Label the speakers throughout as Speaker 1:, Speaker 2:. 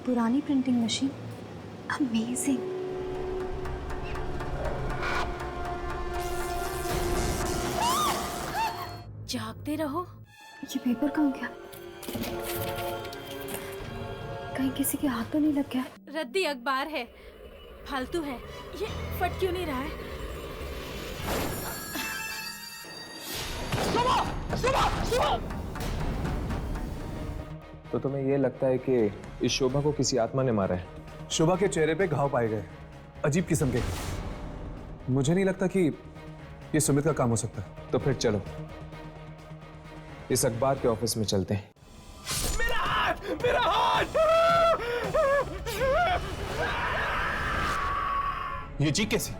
Speaker 1: पुरानी printing machine, amazing.
Speaker 2: जागते रहो।
Speaker 1: ये पेपर कहाँ गया? कहीं किसी के हाथ तो नहीं लग गया?
Speaker 2: रद्दी अखबार है, फालतू है। ये फट क्यों नहीं रहा है?
Speaker 3: तो तुम्हें ये लगता है कि इस शोभा को किसी आत्मा ने मारा है?
Speaker 4: शोभा के चेहरे पे घाव पाए गए, अजीब किस्म के। मुझे नहीं लगता कि ये सुमित का काम हो सकता।
Speaker 3: तो फिर चलो इस अखबार के ऑफिस में चलते हैं।
Speaker 5: मेरा हाथ, मेरा हाथ!
Speaker 4: ये चीख कैसी?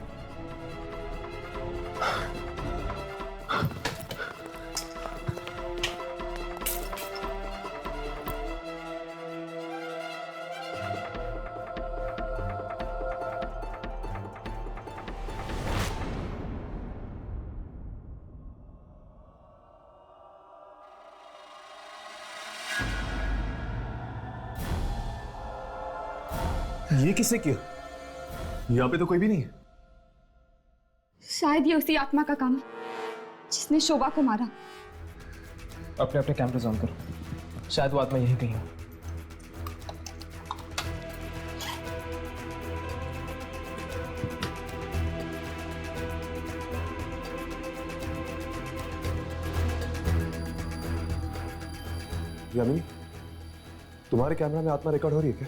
Speaker 4: ये किसने किया? यहाँ पे तो कोई भी नहीं है।
Speaker 1: शायद ये उसी आत्मा का काम है जिसने शोभा को मारा।
Speaker 3: अपने अपने कैमरे ऑन करो, शायद वो आत्मा यहीं कहीं हो।
Speaker 4: यामिनी, तुम्हारे कैमरा में आत्मा रिकॉर्ड हो रही है क्या?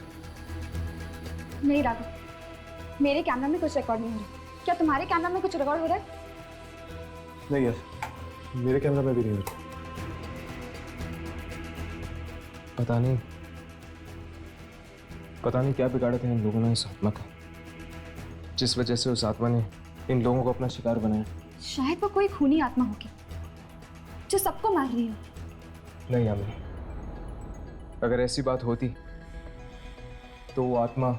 Speaker 1: नहीं राघव, मेरे कैमरा में कुछ रिकॉर्ड नहीं हो रहा। क्या तुम्हारे कैमरा में कुछ रिकॉर्ड हो रहा है?
Speaker 4: नहीं यार, मेरे कैमरा में भी नहीं हो रहा।
Speaker 3: पता नहीं क्या बिगाड़ा था इन लोगों ने इस आत्मा का, जिस वजह से उस आत्मा ने इन लोगों को अपना शिकार बनाया।
Speaker 1: शायद वो कोई खूनी आत्मा होगी जो सबको मार रही हो।
Speaker 3: नहीं यामिनी, अगर ऐसी बात होती तो वो आत्मा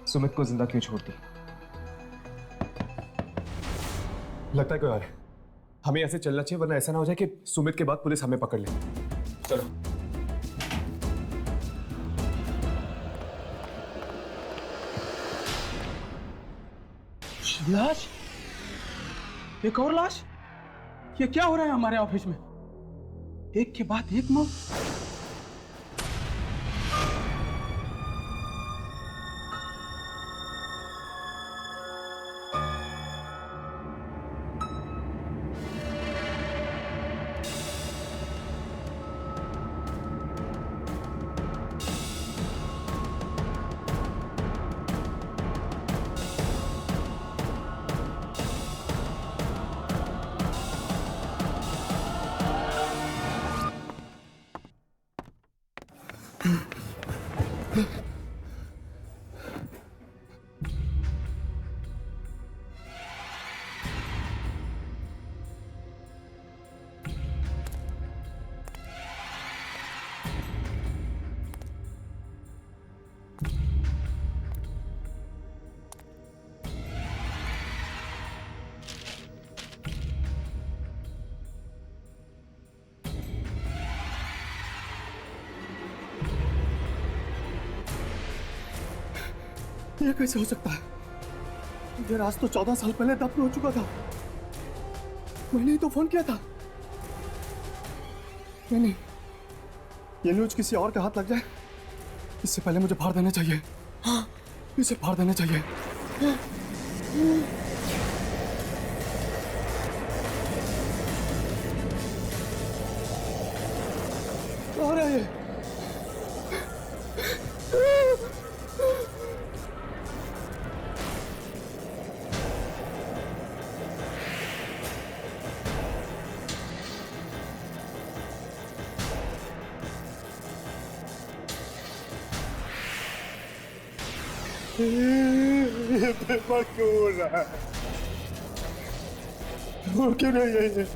Speaker 3: सुमित को जिंदा क्यों छोड़ती?
Speaker 4: लगता है कोई और है। हमें ऐसे चलना चाहिए, वरना ऐसा ना हो जाए कि सुमित के बाद पुलिस हमें पकड़ ले।
Speaker 3: चलो।
Speaker 5: लाश? एक और लाश? ये क्या हो रहा है हमारे ऑफिस में? एक के बाद एक मौत। ये कैसे हो सकता है? ये राज तो 14 साल पहले दफन हो चुका था। मैंने ही तो फोन किया था। नहीं, ये न्यूज किसी और के हाथ लग जाए इससे पहले मुझे फाड़ देना चाहिए। हाँ, इसे फाड़ देना चाहिए। आ रहा है। ये पेपर क्यों हो रहा है? वो क्यों नहीं है ये?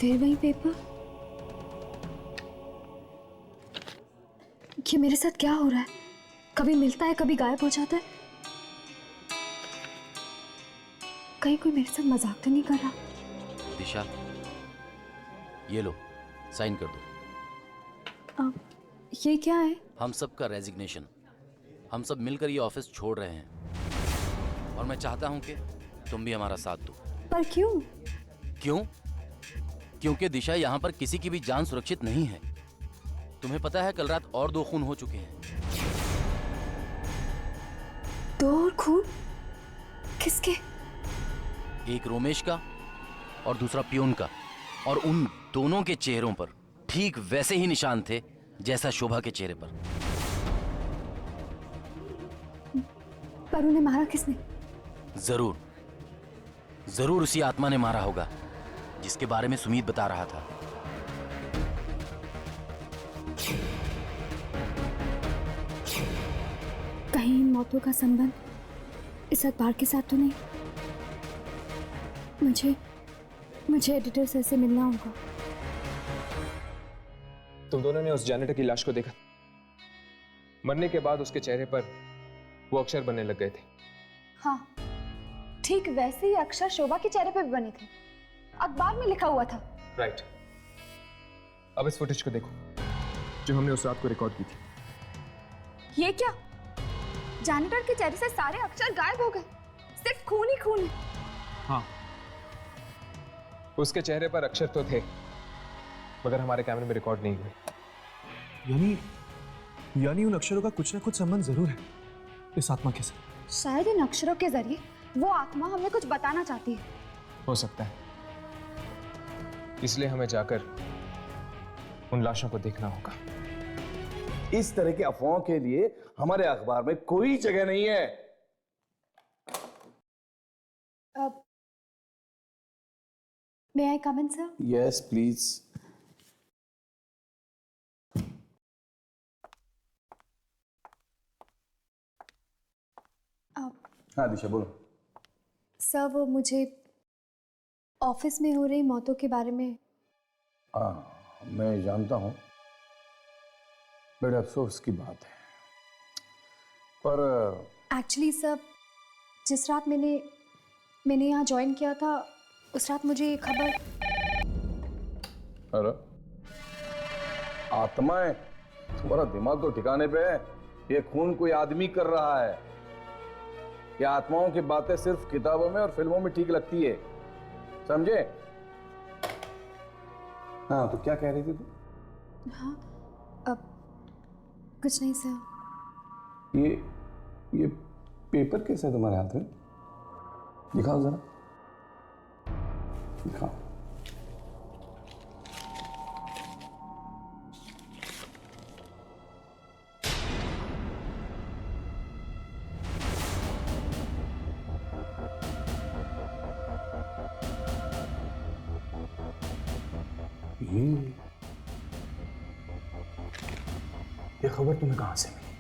Speaker 1: फिर वही पेपर। ये मेरे साथ क्या हो रहा है? कभी मिलता है, कभी गायब हो जाता है। कहीं कोई मेरे साथ मजाक तो नहीं कर रहा?
Speaker 6: दिशा, ये लो, साइन कर दो।
Speaker 1: ये क्या है?
Speaker 6: हम सब का रेजिग्नेशन। हम सब मिलकर ये ऑफिस छोड़ रहे हैं और मैं चाहता हूं कि तुम भी हमारा साथ दो।
Speaker 1: पर क्यों?
Speaker 6: क्यों? क्योंकि दिशा, यहाँ पर किसी की भी जान सुरक्षित नहीं है। तुम्हें पता है, कल रात और 2 खून हो चुके हैं।
Speaker 1: 2 और खून? किसके?
Speaker 6: एक रोमेश का और दूसरा पियून का। और उन दोनों के चेहरों पर ठीक वैसे ही निशान थे जैसा शोभा के चेहरे पर।
Speaker 1: पर उन्हें मारा किसने?
Speaker 6: जरूर जरूर उसी आत्मा ने मारा होगा जिसके बारे में सुमीत बता रहा था।
Speaker 1: कहीं इन मौतों का संबंध इस अखबार के साथ तो नहीं? मुझे एडिटर सर से मिलना होगा।
Speaker 3: तुम दोनों ने उस जैनेटर की लाश को देखा? मरने के बाद उसके चेहरे पर वो अक्षर बनने लग गए थे।
Speaker 1: हाँ, ठीक वैसे ही अक्षर शोभा के चेहरे पे भी बने थे। अखबार में लिखा हुआ था।
Speaker 3: राइट। अब इस फुटेज को देखो जो हमने उस रात को रिकॉर्ड की थी।
Speaker 1: ये क्या? जैनेटर के चेहरे से सारे अक्षर गायब हो गए, सिर्फ खून ही खून है।
Speaker 3: हाँ, उसके चेहरे पर अक्षर तो थे मगर हमारे कैमरे में रिकॉर्ड नहीं हुए।
Speaker 4: यानी उन अक्षरों का कुछ ना कुछ संबंध जरूर है इस आत्मा के साथ।
Speaker 1: शायद इन अक्षरों के जरिए वो आत्मा हमें कुछ बताना चाहती है।
Speaker 3: हो सकता है, इसलिए हमें जाकर उन लाशों को देखना होगा।
Speaker 7: इस तरह के अफवाहों के लिए हमारे अखबार में कोई जगह नहीं है।
Speaker 1: मे आई कम इन सर?
Speaker 7: Yes please. हाँ दिशा, बोलो।
Speaker 1: सर, वो मुझे ऑफिस में हो रही मौतों के बारे में।
Speaker 7: हाँ, मैं जानता हूँ, बड़े अफसोस की बात है। पर
Speaker 1: एक्चुअली सर, जिस रात मैंने यहाँ ज्वाइन किया था उस रात मुझे ये खबर।
Speaker 7: अरे आत्माएं, तुम्हारा दिमाग तो ठिकाने पे है। ये खून कोई आदमी कर रहा है। ये आत्माओं की बातें सिर्फ किताबों में और फिल्मों में ठीक लगती है, समझे? हाँ, तो क्या कह रही थी तुम?
Speaker 1: हाँ, अब कुछ नहीं सर।
Speaker 7: ये पेपर कैसे है तुम्हारे हाथ में? दिखाओ जरा, दिखाओ। ये खबर तुम्हें कहां से मिली?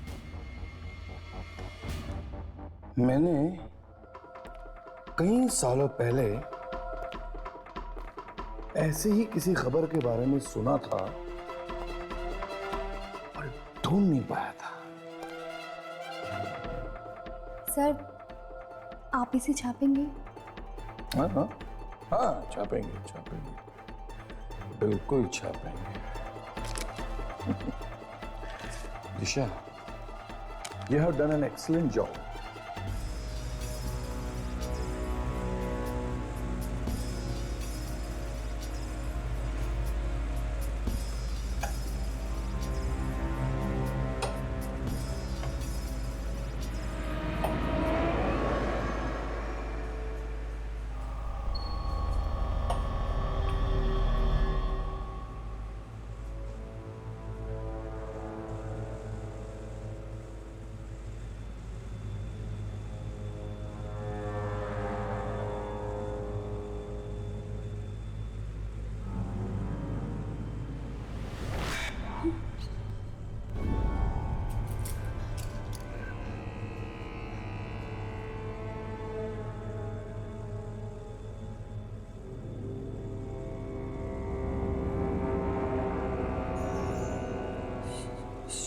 Speaker 7: मैंने कई सालों पहले ऐसे ही किसी खबर के बारे में सुना था और ढूंढ नहीं पाया था।
Speaker 1: सर, आप इसे छापेंगे?
Speaker 7: हाँ हाँ हाँ, छापेंगे, बिल्कुल छापेंगे। दिशा, you have done an excellent job.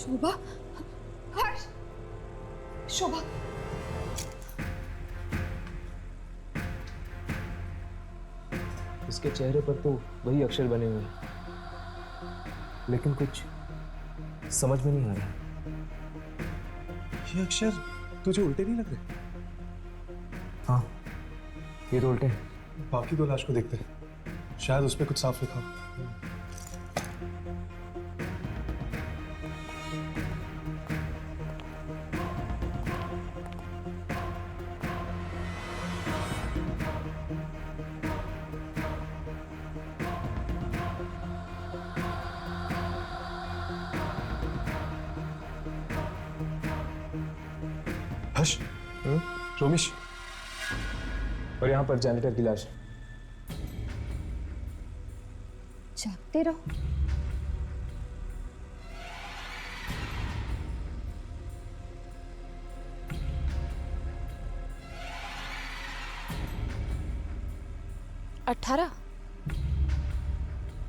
Speaker 1: शोभा, हर्ष, शोभा।
Speaker 3: इसके चेहरे पर तो वही अक्षर बने हुए हैं, लेकिन कुछ समझ में नहीं आ रहा।
Speaker 4: ये अक्षर तुझे उल्टे नहीं लग रहे?
Speaker 3: हाँ, ये तो उल्टे हैं।
Speaker 4: बाकी दो लाश को देखते हैं, शायद उस पर कुछ साफ लिखा हो। हर्ष, रोमिश,
Speaker 3: और यहाँ पर जैनिटर की लाश है।
Speaker 1: जागते रहो।
Speaker 2: अठारह।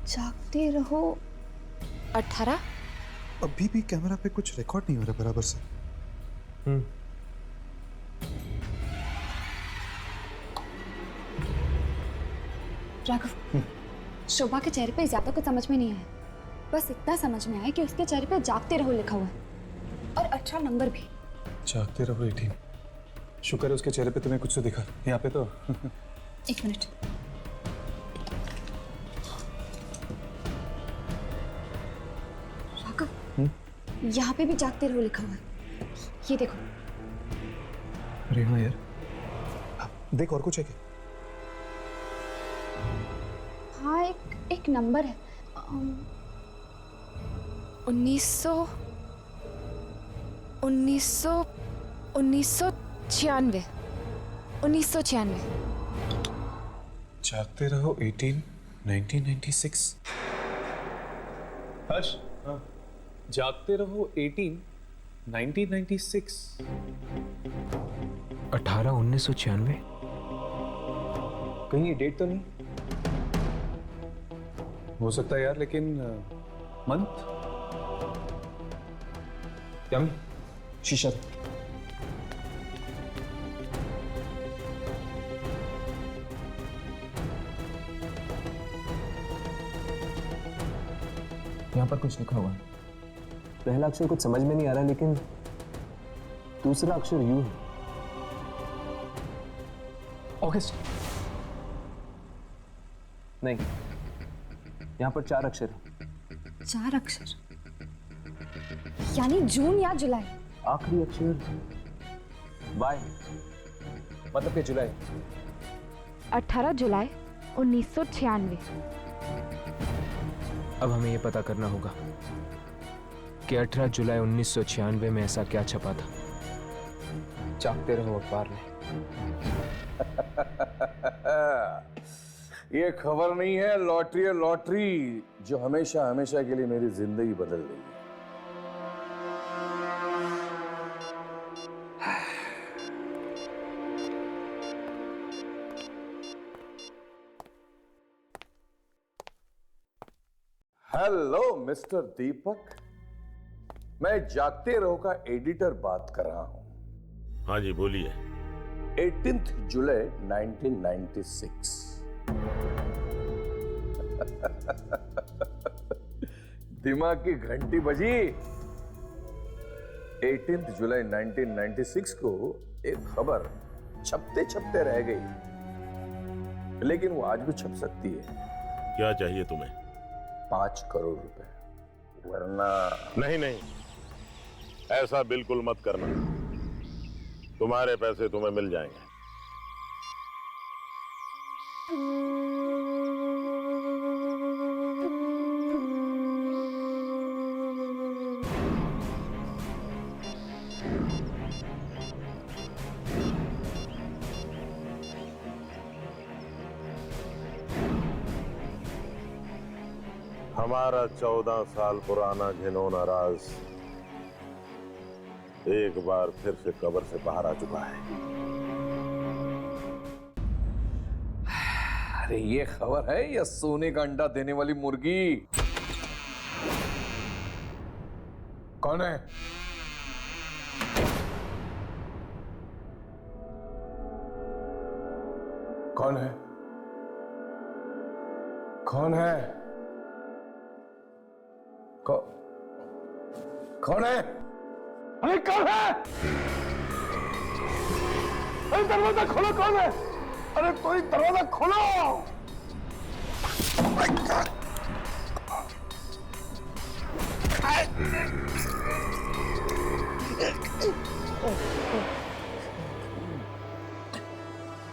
Speaker 1: जागते रहो।
Speaker 2: 18।
Speaker 4: अभी भी कैमरा पे कुछ रिकॉर्ड नहीं हो रहा बराबर से।
Speaker 1: राघव, शोभा के चेहरे पे ज्यादा कुछ समझ में नहीं आया। बस इतना समझ में आया कि उसके चेहरे पे जागते रहो लिखा हुआ है और 18 नंबर भी।
Speaker 4: जागते रहो 18। शुक्र है उसके चेहरे पे तुम्हें कुछ तो दिखा, यहाँ पे तो।
Speaker 1: एक मिनट। राघव, यहाँ पे भी जागते रहो लिखा हुआ है। ये देखो।
Speaker 4: अरे हाँ यार, देख और कुछ है क्या?
Speaker 1: हाँ, एक नंबर है।
Speaker 2: 1996।
Speaker 4: जागते रहो 18, 1996। हर्ष, जागते रहो 18, 1996।
Speaker 3: 18 1996। कहीं ये डेट तो नहीं?
Speaker 4: हो सकता है यार, लेकिन मंथ।
Speaker 3: यामी, शीशा दे। यहाँ पर कुछ लिखा हुआ है। पहला अक्षर कुछ समझ में नहीं आ रहा, लेकिन दूसरा अक्षर यू है। ऑगस्ट नहीं, यहाँ पर 4 अक्षर है।
Speaker 1: 4 अक्षर यानी जून या जुलाई।
Speaker 3: आखिरी अक्षर वाई, मतलब कि जुलाई।
Speaker 2: 18 जुलाई 1996।
Speaker 3: अब हमें यह पता करना होगा कि 18 जुलाई 1996 में ऐसा क्या छपा था। जागते रहो अखबार में।
Speaker 7: ये खबर नहीं है, लॉटरी है, लॉटरी जो हमेशा हमेशा के लिए मेरी जिंदगी बदल गई है। हेलो मिस्टर दीपक, मैं जागते रहो का एडिटर बात कर रहा हूं।
Speaker 8: हाँ जी बोलिए।
Speaker 7: 18 जुलाई 1996। दिमाग की घंटी बजी। 18 जुलाई 1996 को एक खबर छपते छपते रह गई, लेकिन वो आज भी छप सकती है।
Speaker 8: क्या चाहिए तुम्हें?
Speaker 7: 5 करोड़ रुपए, वरना
Speaker 8: नहीं नहीं, ऐसा बिल्कुल मत करना। तुम्हारे पैसे तुम्हें मिल जाएंगे। हमारा 14 साल पुराना घिनौना राज एक बार फिर से कब्र से बाहर आ चुका है।
Speaker 7: अरे ये खबर है या सोने का अंडा देने वाली मुर्गी? कौन है? कौन है? कौन है? कौन है? अरे कौन है? अरे दरवाजा खोलो, कौन है? अरे कोई दरवाजा खोलो!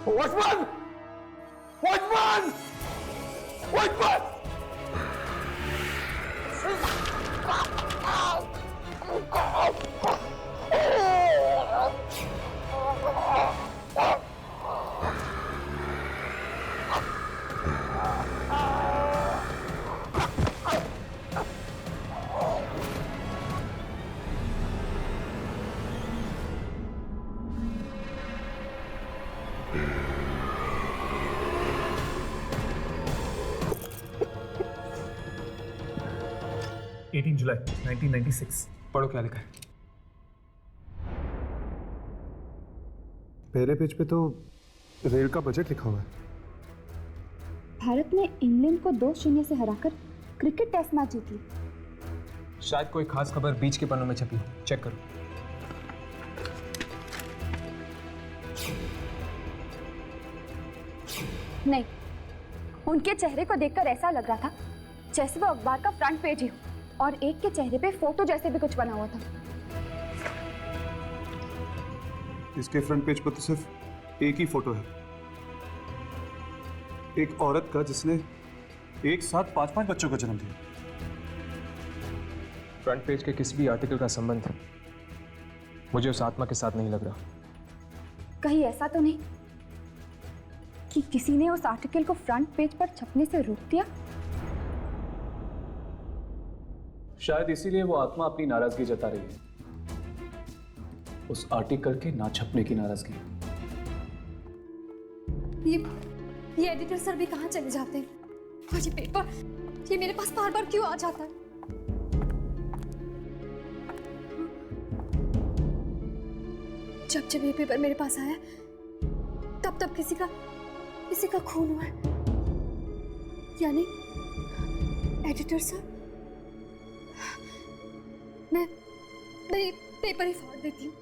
Speaker 7: वॉचमैन! वॉचमैन! वॉचमैन!
Speaker 4: जुलाई 1996। पढ़ो क्या लिखा है। पहले पेज पे तो रेल का बजट लिखा हुआ है।
Speaker 1: भारत ने इंग्लैंड को 2-0 से हराकर क्रिकेट टेस्ट मैच जीती।
Speaker 3: शायद कोई खास खबर बीच के पन्नों में छपी हो, चेक करो।
Speaker 1: नहीं, उनके चेहरे को देखकर ऐसा लग रहा था जैसे वो अखबार का फ्रंट पेज ही हो, और एक के चेहरे पे फोटो जैसे भी कुछ बना हुआ था।
Speaker 4: इसके फ्रंट पेज पर तो सिर्फ एक ही फोटो है, एक औरत का जिसने एक साथ 5-5 बच्चों का जन्म दिया।
Speaker 3: फ्रंट पेज के किसी भी आर्टिकल का संबंध मुझे उस आत्मा के साथ नहीं लग रहा।
Speaker 1: कहीं ऐसा तो नहीं कि किसी ने उस आर्टिकल को फ्रंट पेज पर छपने से रोक दिया?
Speaker 4: शायद इसीलिए वो आत्मा अपनी नाराजगी जता रही है, उस आर्टिकल के ना छपने की नाराजगी।
Speaker 9: ये एडिटर सर भी कहाँ चले जाते हैं? और ये पेपर, ये मेरे पास बार बार क्यों आ जाता है? जब जब ये पेपर मेरे पास आया तब तब किसी का खून हुआ है। यानी एडिटर सर, मैं ये पेपर ही फाड़ देती हूँ।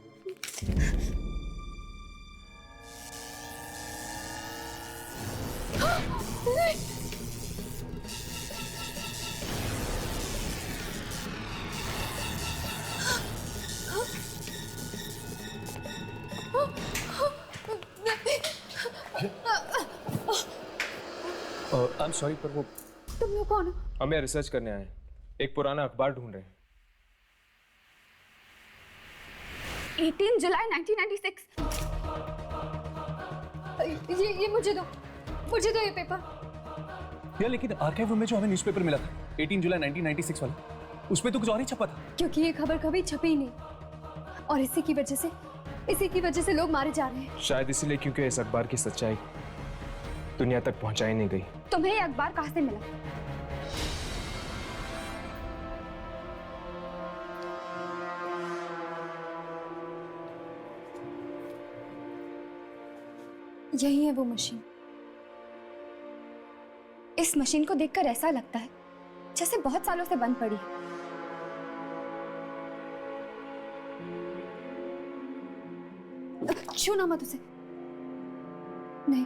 Speaker 3: आई एम सॉरी, पर वो
Speaker 9: तुम लोग कौन हो?
Speaker 3: हमें रिसर्च करने आए हैं, एक पुराना अखबार ढूंढ रहे हैं।
Speaker 1: 18 जुलाई 1996।
Speaker 9: ये मुझे दो ये पेपर।
Speaker 4: यार लेकिन आर्काइव रूम में जो हमें न्यूज़पेपर मिला था 18 जुलाई 1996 वाला, उसमें तो कुछ और ही छपा था।
Speaker 9: क्योंकि ये खबर कभी छपी ही नहीं, और इसी की वजह से लोग मारे जा रहे हैं।
Speaker 3: शायद इसीलिए क्योंकि इस अखबार की सच्चाई दुनिया तक पहुंचाई नहीं गई।
Speaker 1: तुम्हें ये अखबार कहाँ से मिला?
Speaker 9: यही है वो मशीन।
Speaker 1: इस मशीन को देखकर ऐसा लगता है जैसे बहुत सालों से बंद पड़ी है।
Speaker 9: छूना मत उसे। नहीं,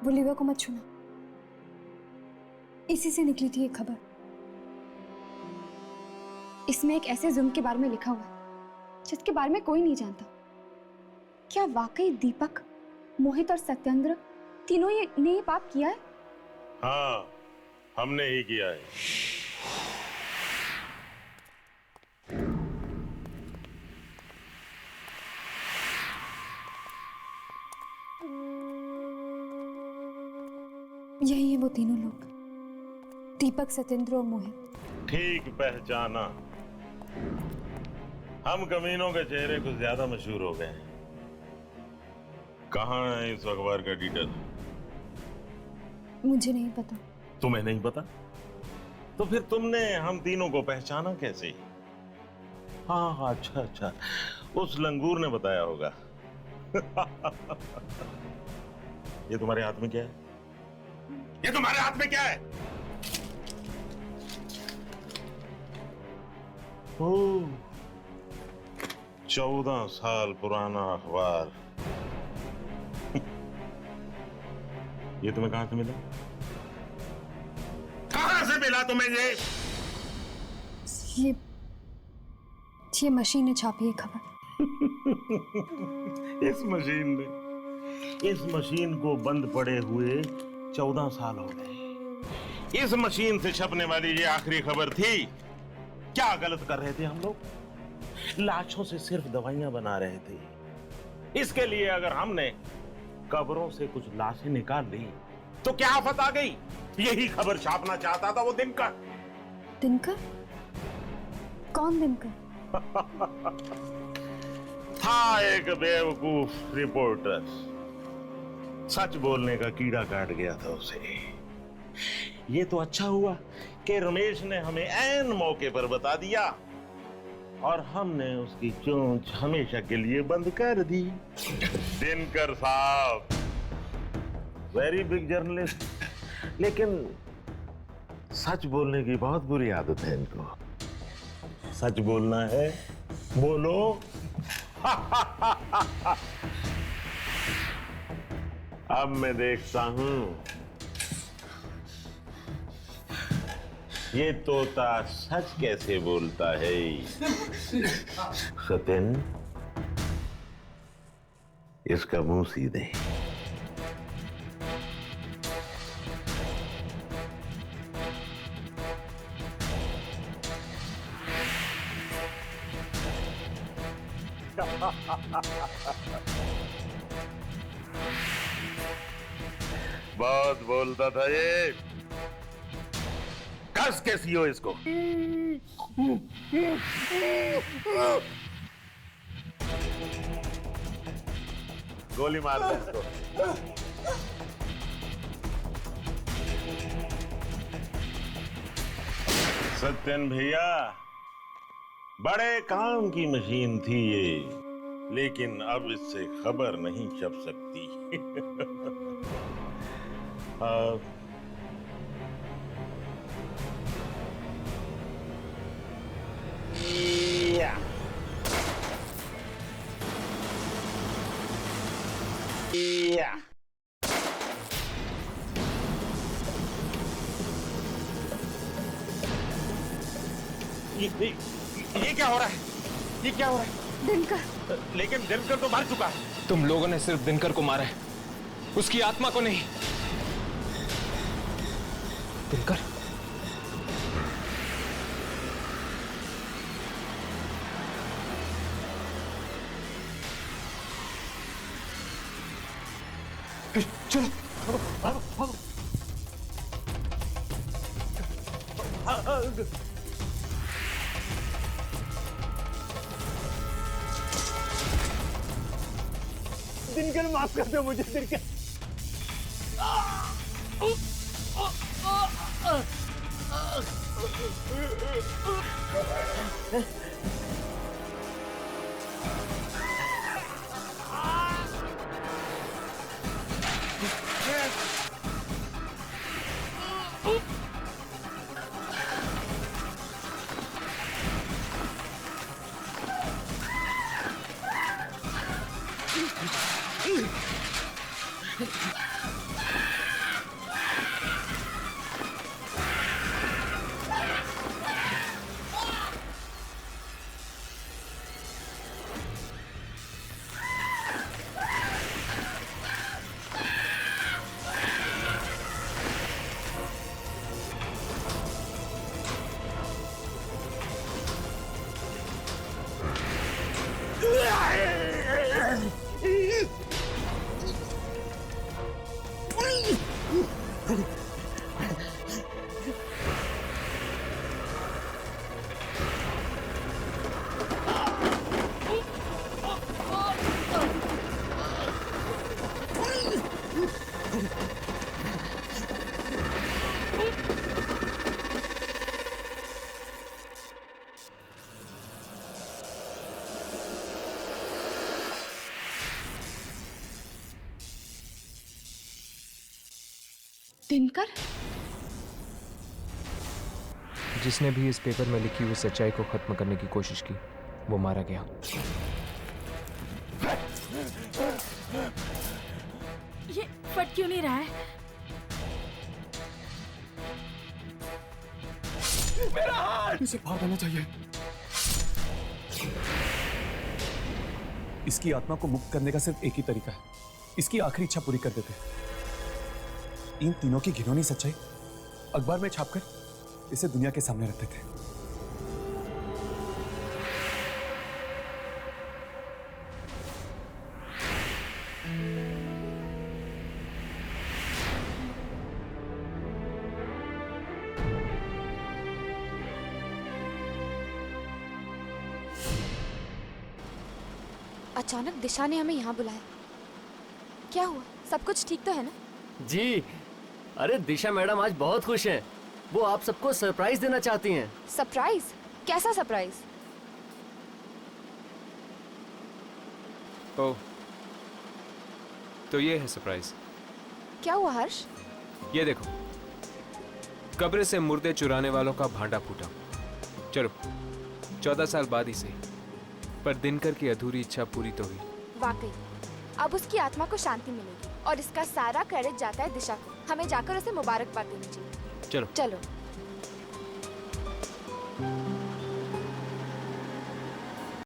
Speaker 9: वो लीवर को मत छूना। इसी से निकली थी ये खबर।
Speaker 1: इसमें एक ऐसे जुर्म के बारे में लिखा हुआ है जिसके बारे में कोई नहीं जानता। क्या वाकई दीपक, मोहित और सत्येंद्र तीनों ने ये पाप किया है?
Speaker 8: हाँ, हमने ही किया है।
Speaker 9: यही है वो तीनों लोग, दीपक, सत्येंद्र और मोहित।
Speaker 8: ठीक पहचाना। हम कमीनों के चेहरे कुछ ज्यादा मशहूर हो गए हैं। कहाँ है इस अखबार का डिटेल?
Speaker 9: मुझे नहीं पता।
Speaker 8: तुम्हें नहीं पता? तो फिर तुमने हम तीनों को पहचाना कैसे? हाँ हाँ, अच्छा अच्छा, उस लंगूर ने बताया होगा। ये तुम्हारे हाथ में क्या है? ये तुम्हारे हाथ में क्या है? ओह, 14 साल पुराना अखबार। ये तुम्हें कहां से मिला? कहां से मिला तुम्हें ये?
Speaker 9: ये मशीन ने छापी है खबर।
Speaker 8: इस मशीन को बंद पड़े हुए 14 साल हो गए। इस मशीन से छपने वाली ये आखिरी खबर थी। क्या गलत कर रहे थे हम लोग? लाशों से सिर्फ दवाइयां बना रहे थे। इसके लिए अगर हमने कब्रों से कुछ लाशें निकाल ली तो क्या आफत आ गई? यही खबर छापना चाहता था वो दिनकर।
Speaker 9: दिनकर? कौन दिनकर?
Speaker 8: था एक बेवकूफ रिपोर्टर, सच बोलने का कीड़ा काट गया था उसे। ये तो अच्छा हुआ कि रमेश ने हमें ऐन मौके पर बता दिया और हमने उसकी चोंच हमेशा के लिए बंद कर दी। दिनकर साहब वेरी बिग जर्नलिस्ट, लेकिन सच बोलने की बहुत बुरी आदत है इनको। सच बोलना है, बोलो। अब मैं देखता हूं ये तोता सच कैसे बोलता है। सत्यन, इसका मुंह सीधे। बहुत बोलता था ये। कस के सीओ इसको। गोली मार दे इसको। सत्यन भैया, बड़े काम की मशीन थी ये, लेकिन अब इससे खबर नहीं छप सकती। ये क्या हो रहा है? ये क्या हो रहा है?
Speaker 9: दिनकर।
Speaker 8: लेकिन दिनकर तो मर चुका है।
Speaker 3: तुम लोगों ने सिर्फ दिनकर को मारा है, उसकी आत्मा को नहीं। दिनकर,
Speaker 5: चलो भागो भागो। दिनकर माफ कर दो मुझे, दिनकर।
Speaker 1: दिनकर?
Speaker 3: जिसने भी इस पेपर में लिखी हुई सच्चाई को खत्म करने की कोशिश की वो मारा गया।
Speaker 2: ये फट क्यों नहीं रहा है?
Speaker 5: इसे फाड़ देना चाहिए। इसकी आत्मा को मुक्त करने का सिर्फ एक ही तरीका है, इसकी आखिरी इच्छा पूरी कर देते। इन तीनों की घिनौनी सच्चाई अखबार में छापकर इसे दुनिया के सामने रखते थे।
Speaker 1: अचानक दिशा ने हमें यहाँ बुलाया। क्या हुआ? सब कुछ ठीक तो है ना?
Speaker 10: जी, अरे दिशा मैडम आज बहुत खुश हैं। वो आप सबको सरप्राइज देना चाहती हैं।
Speaker 1: सरप्राइज? कैसा सरप्राइज?
Speaker 3: ओह, तो ये है सरप्राइज।
Speaker 1: क्या हुआ हर्ष?
Speaker 3: ये देखो, कब्र से मुर्दे चुराने वालों का भांडा फूटा। चलो 14 साल बाद ही सही, पर दिनकर की अधूरी इच्छा पूरी तो हुई।
Speaker 1: वाकई अब उसकी आत्मा को शांति मिलेगी और इसका सारा क्रेडिट जाता है दिशा को। हमें जाकर उसे मुबारकबाद देनी चाहिए।
Speaker 3: चलो
Speaker 1: चलो।